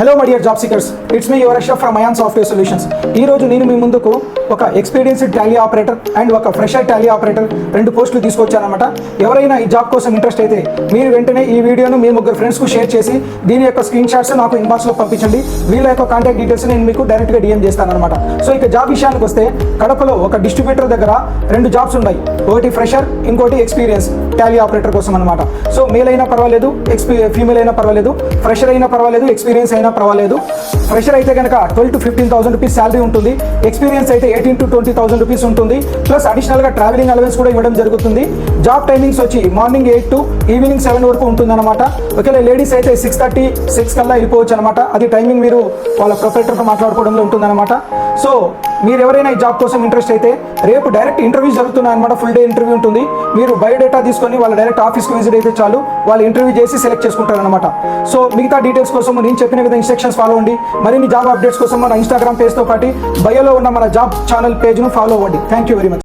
Hello my dear job seekers, it's me your Ashaf from Ayan software solutions. ఈ రోజు నేను మీ ముందుకు ఒక ఎక్స్పీరియన్స్డ్ టాలీ ఆపరేటర్ అండ్ ఒక ఫ్రెషర్ టాలీ ఆపరేటర్ రెండు పోస్టులు తీసుకొచ్చానమాట. ఎవరైనా ఈ జాబ్ కోసం ఇంట్రెస్ట్ అయితే మీరు వెంటనే ఈ వీడియోను మీ ముగ్గురు ఫ్రెండ్స్కు షేర్ చేసి దీని యొక్క స్క్రీన్ షాట్స్ నాకు ఇన్బాక్స్లో పంపించండి. వీళ్ళ యొక్క కాంటాక్ట్ డీటెయిల్స్ నేను మీకు డైరెక్ట్గా డిఎం చేస్తానమాట. సో ఇక జాబ్ విషయానికి వస్తే కడపలో ఒక డిస్ట్రిబ్యూటర్ దగ్గర రెండు జాబ్స్ ఉన్నాయి. ఒకటి ఫ్రెషర్, ఇంకోటి ఎక్స్పీరియన్స్ టాలీ ఆపరేటర్ కోసం అనమాట. సో మేల్ అయినా పర్వాలేదు, ఫీమేల్ అయినా పర్వాలేదు, ఫ్రెషర్ అయినా పర్వాలేదు, ఎక్స్పీరియన్స్ అయినా పర్వాలేదు. ఫ్రెషర్ అయితే కనుక 12 to 15,000 రూపీస్ శాలరీ ఉంటుంది. ఎక్స్పీరియన్స్ అయితే 18 to 20,000 రూపీస్ ఉంటుంది. ప్లస్ అడిషనల్గా ట్రావెలింగ్ అలవెన్స్ కూడా ఇవ్వడం జరుగుతుంది. జాబ్ టైమింగ్స్ వచ్చి మార్నింగ్ 8 to ఈవినింగ్ 7 వరకు ఉంటుంది అనమాట. ఒకవేళ లేడీస్ అయితే 6:30, 6 కల్లా వెళ్ళిపోవచ్చు అనమాట. అది టైమింగ్ మీరు వాళ్ళ ప్రొపరేటర్తో మాట్లాడుకోవడంలో ఉంటుంది అనమాట. సో మీరు ఎవరైనా ఈ జాబ్ కోసం ఇంట్రెస్ట్ అయితే రేపు డైరెక్ట్ ఇంటర్వ్యూ జరుగుతున్నాయి అనమాట. ఫుల్ డే ఇంటర్వ్యూ ఉంటుంది. మీరు బయోడేటా తీసుకొని వాళ్ళ డైరెక్ట్ ఆఫీస్కి విజిట్ అయితే చాలు, వాళ్ళు ఇంటర్వ్యూ చేసి సెలెక్ట్ చేసుకుంటారు అనమాట. సో మిగతా డీటెయిల్స్ కోసం నేను చెప్పిన విధంగా ఇన్స్ట్రక్షన్స్ ఫాలో అవ్వండి. మరిన్ని జాబ్ అప్డేట్స్ కోసం మన ఇన్స్టాగ్రామ్ పేజ్తో పాటు బయోలో ఉన్న మన జాబ్ ఛానల్ పేజ్ను ఫాలో అవ్వండి. Thank you very much.